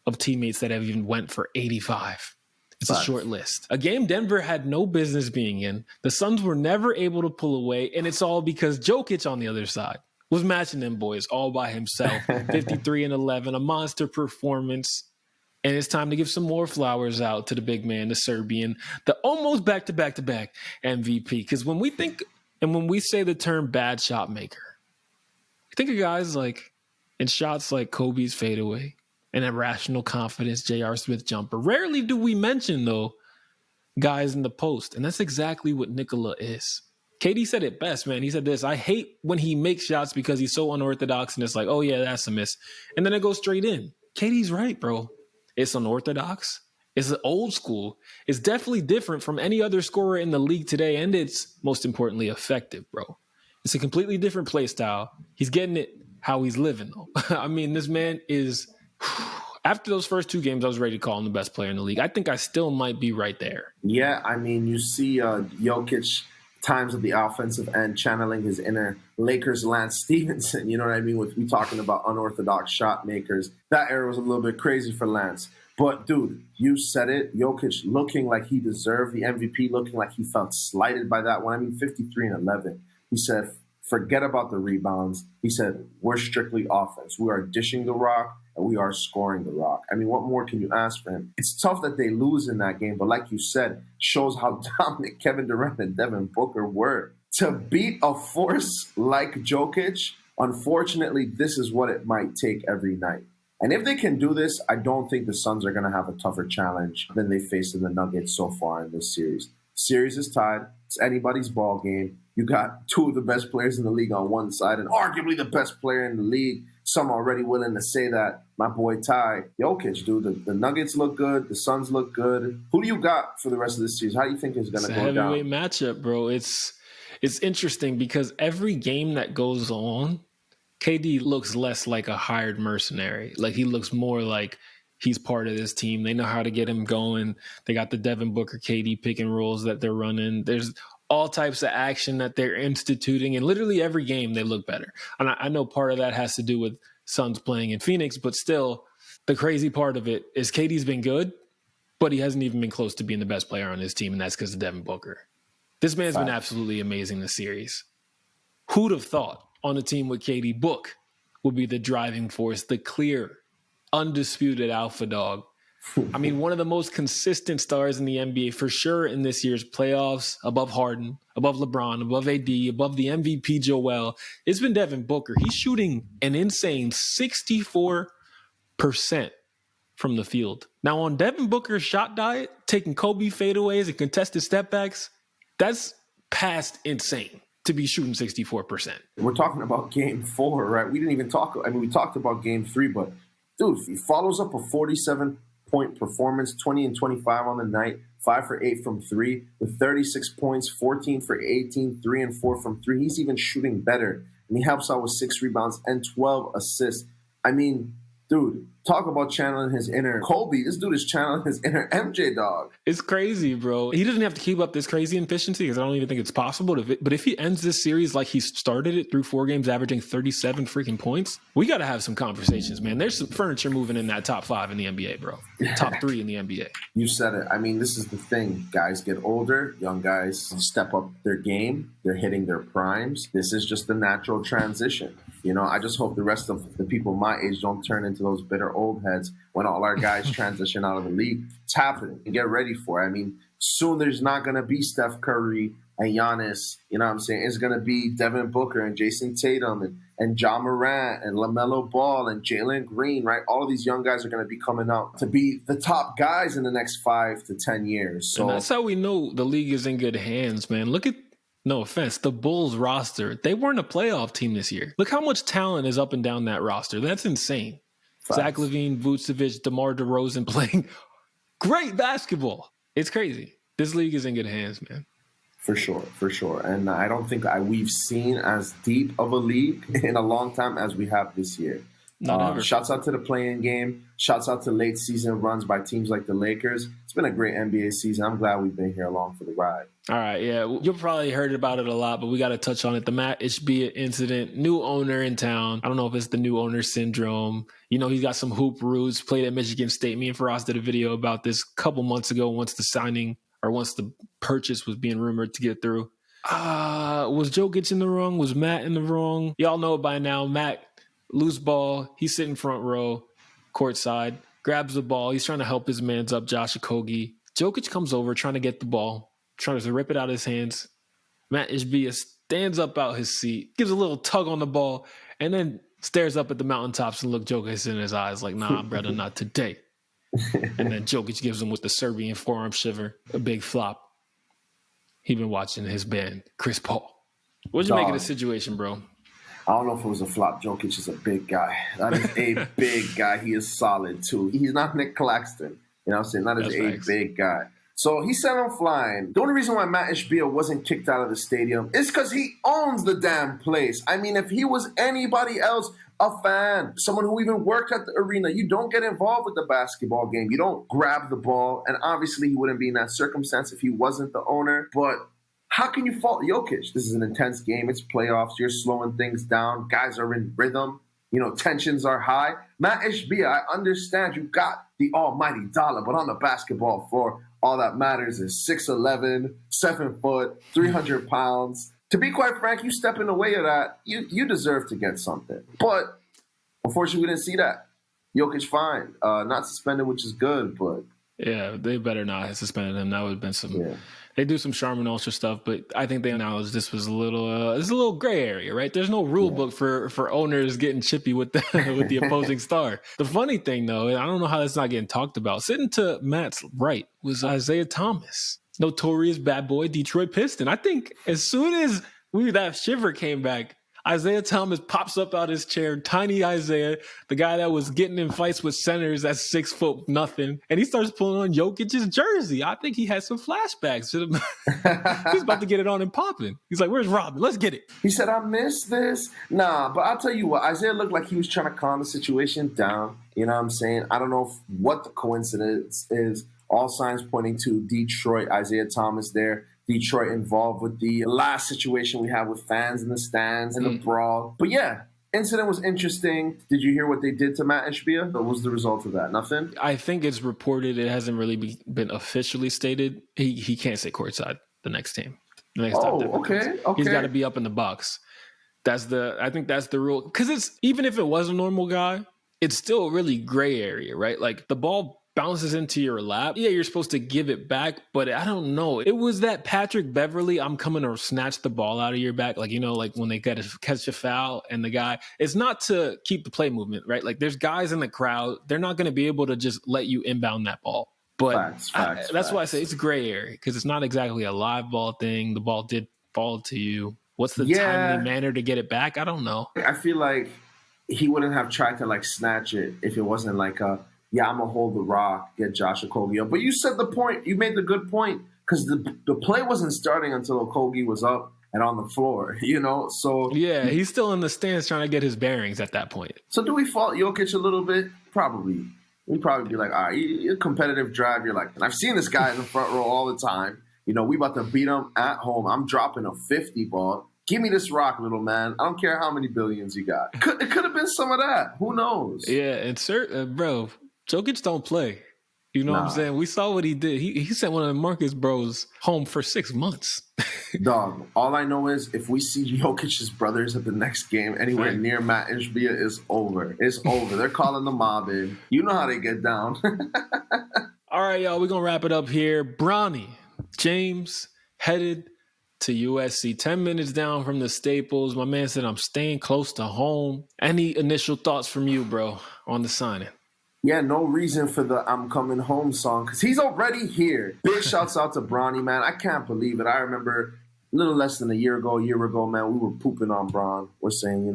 of teammates that have even went for 85. It's a short list. A game Denver had no business being in. The Suns were never able to pull away, and it's all because Jokic on the other side was matching them boys all by himself. 53 and 11, a monster performance. And it's time to give some more flowers out to the big man, the Serbian, the almost back-to-back-to-back MVP. Because when we think and when we say the term bad shot maker, think of guys like in shots like Kobe's fadeaway and irrational confidence, J.R. Smith jumper. Rarely do we mention, though, guys in the post. And that's exactly what Nikola is. KD said it best, man. He said this: I hate when he makes shots because he's so unorthodox and it's like, oh, yeah, that's a miss. And then it goes straight in. KD's right, bro. It's unorthodox. It's old school. It's definitely different from any other scorer in the league today, and it's, most importantly, effective, bro. It's a completely different play style. He's getting it how he's living, though. I mean, this man is... After those first 2 games, I was ready to call him the best player in the league. I think I still might be right there. Yeah, I mean, you see Jokic times at the offensive end channeling his inner Lakers Lance Stevenson, you know what I mean, with me talking about unorthodox shot makers. That era was a little bit crazy for Lance. But, dude, you said it. Jokic looking like he deserved the MVP, looking like he felt slighted by that one. I mean, 53 and 11. He said Forget about the rebounds. He said, we're strictly offense. We are dishing the rock and we are scoring the rock. I mean, what more can you ask for him? It's tough that they lose in that game, but like you said, shows how dominant Kevin Durant and Devin Booker were. To beat a force like Jokic, unfortunately, this is what it might take every night. And if they can do this, I don't think the Suns are going to have a tougher challenge than they faced in the Nuggets so far in this series. Series is tied. It's anybody's ball game. You got two of the best players in the league on one side and arguably the best player in the league. Some already willing to say that. My boy Ty Jokic, dude. The Nuggets look good. The Suns look good. Who do you got for the rest of this series? How do you think it's going to go down? It's a heavyweight matchup, bro. It's interesting because every game that goes on, KD looks less like a hired mercenary. Like, he looks more like he's part of this team. They know how to get him going. They got the Devin Booker, KD pick and rolls that they're running. There's all types of action that they're instituting. And literally every game they look better. And I know part of that has to do with Suns playing in Phoenix, but still, the crazy part of it is KD's been good, but he hasn't even been close to being the best player on his team, and that's because of Devin Booker. This man's been absolutely amazing this series. Who'd have thought on a team with KD, Book would be the driving force, the clear, undisputed alpha dog. I mean, one of the most consistent stars in the NBA for sure in this year's playoffs, above Harden, above LeBron, above AD, above the MVP Joel. It's been Devin Booker. He's shooting an insane 64% from the field. Now, on Devin Booker's shot diet, taking Kobe fadeaways and contested stepbacks, that's past insane to be shooting 64%. We're talking about game 4, right? We didn't even talk. I mean, we talked about game 3, but dude, he follows up a 47-point performance, 20 and 25 on the night, 5 for 8 from 3, with 36 points, 14 for 18, 3 and 4 from 3. He's even shooting better. And he helps out with 6 rebounds and 12 assists. I mean, dude, talk about channeling his inner Kobe. This dude is channeling his inner MJ dog. It's crazy, bro. He doesn't have to keep up this crazy efficiency because I don't even think it's possible. But if he ends this series like he started it through 4 games, averaging 37 freaking points, we got to have some conversations, man. There's some furniture moving in that top 5 in the NBA, bro. Top 3 in the NBA. You said it. I mean, this is the thing. Guys get older. Young guys step up their game. They're hitting their primes. This is just the natural transition. You know, I just hope the rest of the people my age don't turn into those bitter old heads when all our guys transition out of the league. It's happening. And get ready for it. I mean, soon there's not going to be Steph Curry and Giannis. You know what I'm saying? It's going to be Devin Booker and Jason Tatum and Ja Morant and LaMelo Ball and Jalen Green, right? All of these young guys are going to be coming out to be the top guys in the next 5 to 10 years. So and that's how we know the league is in good hands, man. Look at, no offense, the Bulls roster. They weren't a playoff team this year. Look how much talent is up and down that roster. That's insane. Facts. Zach LaVine, Vucevic, DeMar DeRozan playing great basketball. It's crazy. This league is in good hands, man. For sure. And I don't think we've seen as deep of a league in a long time as we have this year. Not ever. Shouts out to the play-in game. Shouts out to late season runs by teams like the Lakers. It's been a great NBA season. I'm glad we've been here along for the ride. All right, yeah. You've probably heard about it a lot, but we got to touch on it. The Matt Ishbia incident, new owner in town. I don't know if it's the new owner syndrome. You know, he's got some hoop roots, played at Michigan State. Me and Faraz did a video about this a couple months ago once the purchase was being rumored to get through. Was Jokic in the wrong? Was Matt in the wrong? Y'all know it by now. Matt, loose ball. He's sitting front row, courtside, grabs the ball. He's trying to help his mans up, Josh Okogie. Jokic comes over, trying to get the ball, trying to rip it out of his hands. Matt Ishbia stands up out his seat, gives a little tug on the ball, and then stares up at the mountaintops and look Jokic in his eyes like, nah, brother, not today. And then Jokic gives him with the Serbian forearm shiver, a big flop. He been watching his band, Chris Paul. What'd you make of the situation, bro? I don't know if it was a flop. Jokic is a big guy. That is a big guy. He is solid, too. He's not Nick Claxton. You know what I'm saying? That is a big guy. So he sent him flying. The only reason why Matt Ishbia wasn't kicked out of the stadium is because he owns the damn place. I mean, if he was anybody else, a fan, someone who even worked at the arena, you don't get involved with the basketball game. You don't grab the ball. And obviously he wouldn't be in that circumstance if he wasn't the owner. But how can you fault Jokic? This is an intense game. It's playoffs. You're slowing things down. Guys are in rhythm. You know, tensions are high. Matt Ishbia, I understand you got the almighty dollar, but on the basketball floor, all that matters is 6'11", 7 foot, 300 pounds. To be quite frank, you step in the way of that, you deserve to get something. But unfortunately, we didn't see that. Jokic fine, not suspended, which is good, but Yeah, they better not have suspended him. That would have been some. yeah. They do some Charmin Ultra stuff, but I think they acknowledge this was a little. This is a little gray area, right? There's no rule book for owners getting chippy with the with the opposing star. The funny thing, though, and I don't know how that's not getting talked about. Sitting to Matt's right was Isaiah Thomas, notorious bad boy Detroit Piston. I think as soon as that shiver came back, Isaiah Thomas pops up out his chair, tiny Isaiah, the guy that was getting in fights with centers at 6'0" nothing, and he starts pulling on Jokic's jersey. I think he had some flashbacks. He's about to get it on and popping. He's like, "Where's Robin? Let's get it." He said, "I missed this." Nah, but I'll tell you what, Isaiah looked like he was trying to calm the situation down. You know what I'm saying? I don't know what the coincidence is. All signs pointing to Detroit, Isaiah Thomas there. Detroit involved with the last situation we had with fans in the stands and the brawl. But yeah, incident was interesting. Did you hear what they did to Matt Ishbia? What was the result of that? Nothing? I think it's reported. It hasn't really been officially stated. He can't sit courtside the next team. The next time. Okay. He's got to be up in the box. I think that's the rule. Because it's, even if it was a normal guy, it's still a really gray area, right? Like the ball bounces into your lap. Yeah, you're supposed to give it back, but I don't know. It was that Patrick Beverly, I'm coming to snatch the ball out of your back. Like, like when they catch a foul and the guy, it's not to keep the play movement, right? Like there's guys in the crowd. They're not going to be able to just let you inbound that ball. But that's why I say it's a gray area, because it's not exactly a live ball thing. The ball did fall to you. What's the timely manner to get it back? I don't know. I feel like he wouldn't have tried to snatch it if it wasn't I'm going to hold the rock, get Josh Okogie up. But you said the point. You made the good point, because the play wasn't starting until Okogie was up and on the floor, So yeah, he's still in the stands trying to get his bearings at that point. So do we fault Jokic a little bit? Probably. We'd probably be like, all right, you're competitive drive. You're like, and I've seen this guy in the front row all the time. We about to beat him at home. I'm dropping a 50 ball. Give me this rock, little man. I don't care how many billions you got. It could have been some of that. Who knows? Yeah, and bro, Jokic don't play. You know what I'm saying? We saw what he did. He sent one of the Marcus bros home for 6 months. Dog, all I know is if we see Jokic's brothers at the next game anywhere near Matt Ishbia, it's over. It's over. They're calling the mob in. You know how they get down. All right, y'all, we're going to wrap it up here. Bronny James headed to USC. 10 minutes down from the Staples. My man said, I'm staying close to home. Any initial thoughts from you, bro, on the signing? Yeah, no reason for the I'm coming home song, because he's already here. Big shouts out to Bronny, man. I can't believe it. I remember a little less than a year ago, man, we were pooping on Bron. We're saying,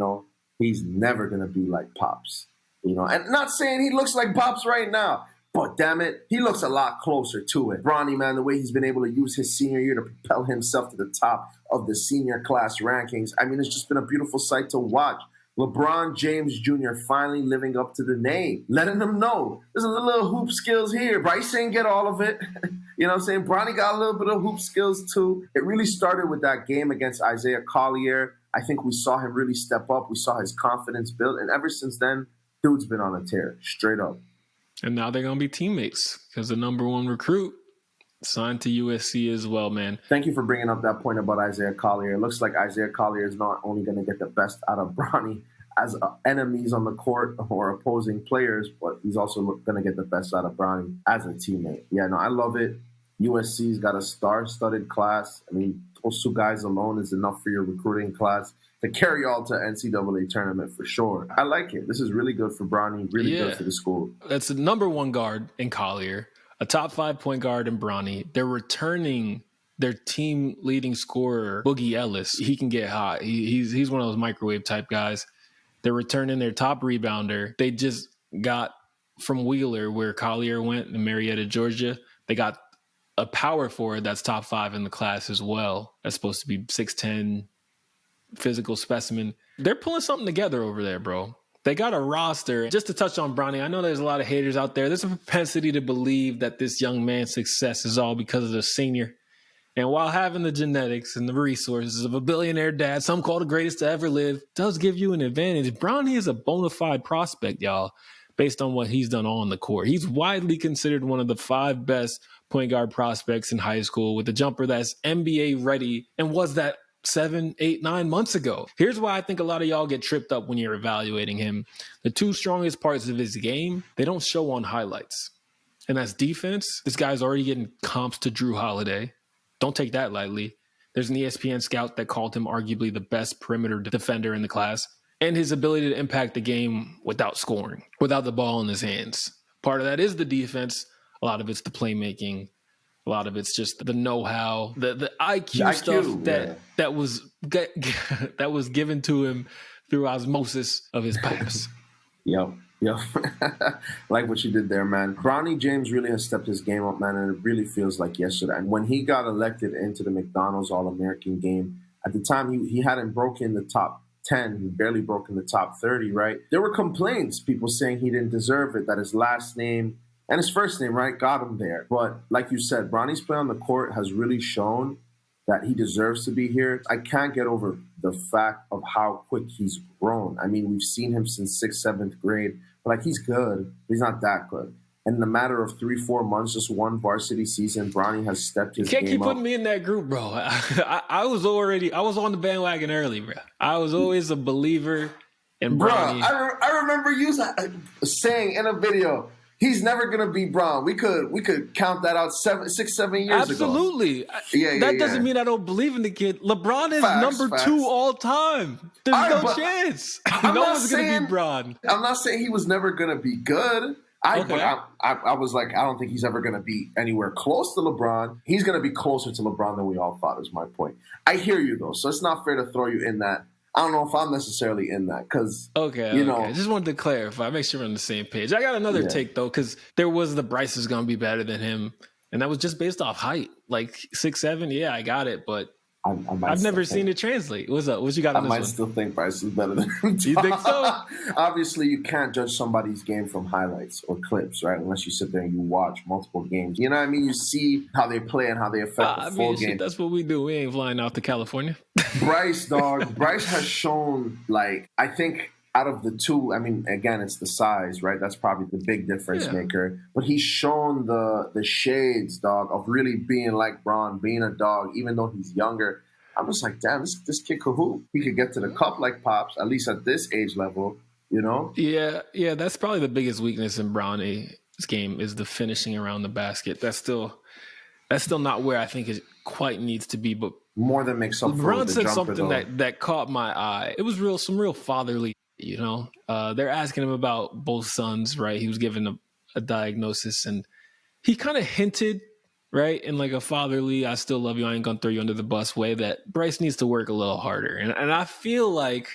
he's never going to be like Pops. And not saying he looks like Pops right now, but damn it, he looks a lot closer to it. Bronny, man, the way he's been able to use his senior year to propel himself to the top of the senior class rankings. I mean, it's just been a beautiful sight to watch. LeBron James Jr. finally living up to the name, letting them know there's a little hoop skills here. Bryce didn't get all of it. You know what I'm saying? Bronny got a little bit of hoop skills too. It really started with that game against Isaiah Collier. I think we saw him really step up. We saw his confidence build. And ever since then, dude's been on a tear, straight up. And now they're going to be teammates, because the number one recruit signed to USC as well, man. Thank you for bringing up that point about Isaiah Collier. It looks like Isaiah Collier is not only going to get the best out of Bronny as enemies on the court or opposing players, but he's also going to get the best out of Bronny as a teammate. Yeah, no, I love it. USC's got a star-studded class. I mean, those two guys alone is enough for your recruiting class to carry all to NCAA tournament for sure. I like it. This is really good for Bronny, really good for the school. That's the number one guard in Collier, a top 5 point guard in Bronny. They're returning their team leading scorer, Boogie Ellis. He can get hot. He's one of those microwave type guys. They're returning their top rebounder. They just got from Wheeler, where Collier went, in Marietta, Georgia. They got a power forward that's top 5 in the class as well. That's supposed to be 6'10", physical specimen. They're pulling something together over there, bro. They got a roster. Just to touch on Bronny, I know there's a lot of haters out there. There's a propensity to believe that this young man's success is all because of the senior. And while having the genetics and the resources of a billionaire dad, some call the greatest to ever live, does give you an advantage. Bronny is a bona fide prospect, y'all, based on what he's done on the court. He's widely considered one of the 5 best point guard prospects in high school, with a jumper that's NBA ready and was that 7, 8, 9 months ago. Here's why I think a lot of y'all get tripped up when you're evaluating him. The two strongest parts of his game, they don't show on highlights. And that's defense. This guy's already getting comps to Drew Holiday. Don't take that lightly. There's an ESPN scout that called him arguably the best perimeter defender in the class. And his ability to impact the game without scoring, without the ball in his hands. Part of that is the defense. A lot of it's the playmaking. A lot of it's just the know-how, the IQ stuff that was given to him through osmosis of his past. Yep. Like what you did there, man. Bronny James really has stepped his game up, man, and it really feels like yesterday. And when he got elected into the McDonald's All-American game, at the time he hadn't broken the top 10, he barely broken the top 30, right? There were complaints, people saying he didn't deserve it, that his last name and his first name, right, got him there. But like you said, Bronny's play on the court has really shown that he deserves to be here. I can't get over the fact of how quick he's grown. I mean, we've seen him since 6th, 7th grade. But like, he's good, but he's not that good. And in a matter of 3-4 months, just one varsity season, Bronny has stepped his game up. You can't keep putting me in that group, bro. I was on the bandwagon early, bro. I was always a believer in Bronny. Bro, I remember you saying in a video, he's never gonna be Bron. We could count that out 6-7 years ago. Absolutely. That doesn't mean I don't believe in the kid. LeBron is number 2 all time. There's no chance. No one's gonna be Bron. I'm not saying he was never gonna be good. I was like, I don't think he's ever gonna be anywhere close to LeBron. He's gonna be closer to LeBron than we all thought. Is my point. I hear you though, so it's not fair to throw you in that. I don't know if I'm necessarily in that because, you know. I just wanted to clarify, make sure we're on the same page. I got another take, though, because there was the Bryce is going to be better than him, and that was just based off height. Like 6'7", yeah, I got it, but I've never seen it translate. What's up? What you got on this one? I might still think Bryce is better than him. You think so? Obviously, you can't judge somebody's game from highlights or clips, right? Unless you sit there and you watch multiple games. You know what I mean? You see how they play and how they affect the full game. That's what we do. We ain't flying out to California. Bryce, dog. Bryce has shown, like, I think out of the two, I mean, again, it's the size, right? That's probably the big difference maker. But he's shown the shades, dog, of really being like Bron, being a dog, even though he's younger. I'm just like, damn, this kid could hoop. He could get to the cup like Pops, at least at this age level, you know? Yeah, that's probably the biggest weakness in Bronny's game is the finishing around the basket. That's still not where I think it quite needs to be, but more than makes up for LeBron the said jumper, something that caught my eye. It was some real fatherly, you know. They're asking him about both sons, right? He was given a diagnosis, and he kind of hinted, right, in like a fatherly, I still love you, I ain't gonna throw you under the bus way, that Bryce needs to work a little harder. And I feel like,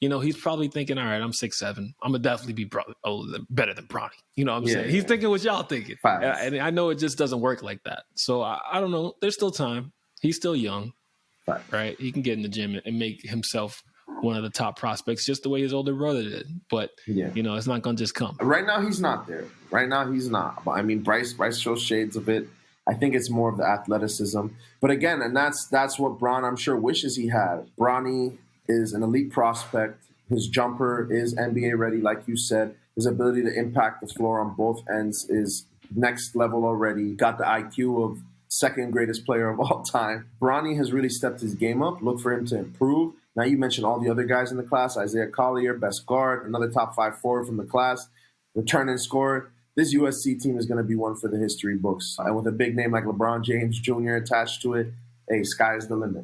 you know, he's probably thinking, all right, I'm 6'7". I'm gonna definitely be better than Bronny. You know what I'm saying? He's thinking what y'all thinking. And I know it just doesn't work like that. So I don't know. There's still time. He's still young, right? He can get in the gym and make himself one of the top prospects just the way his older brother did. But, you know, it's not going to just come. Right now, he's not there. Right now, he's not. But, I mean, Bryce shows shades of it. I think it's more of the athleticism. But again, and that's what Bron, I'm sure, wishes he had. Bronny is an elite prospect. His jumper is NBA ready, like you said. His ability to impact the floor on both ends is next level already. Got the IQ of second greatest player of all time. Bronny has really stepped his game up. Look for him to improve. Now you mentioned all the other guys in the class. Isaiah Collier, best guard, another top 5 forward from the class, returning scorer. This USC team is going to be one for the history books. And with a big name like LeBron James Jr. attached to it, hey, sky's the limit.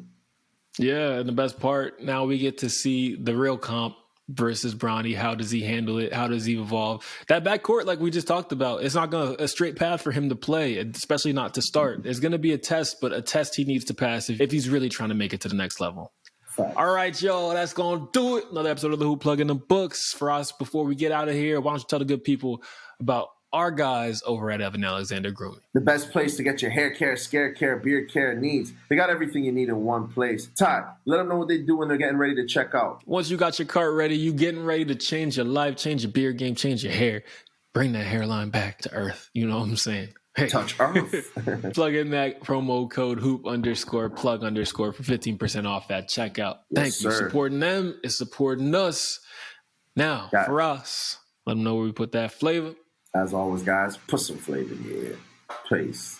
Yeah, and the best part, now we get to see the real comp versus Bronny. How does he handle it? How does he evolve? That backcourt, like we just talked about, it's not a straight path for him to play, especially not to start. There's going to be a test, but a test he needs to pass if he's really trying to make it to the next level. Fact. All right, y'all, that's going to do it. Another episode of The Hoop Plug in the books for us. Before we get out of here, why don't you tell the good people about our guys over at Evan Alexander Grooming? The best place to get your hair care, scare care, beard care needs. They got everything you need in one place. Todd, let them know what they do when they're getting ready to check out. Once you got your cart ready, you getting ready to change your life, change your beard game, change your hair, bring that hairline back to earth. You know what I'm saying? Hey. Touch earth. Plug in that promo code hoop_plug_ for 15% off that checkout. Thank you. Supporting them is supporting us. Now, for us, let them know where we put that flavor. As always, guys, put some flavor in your ear. Peace.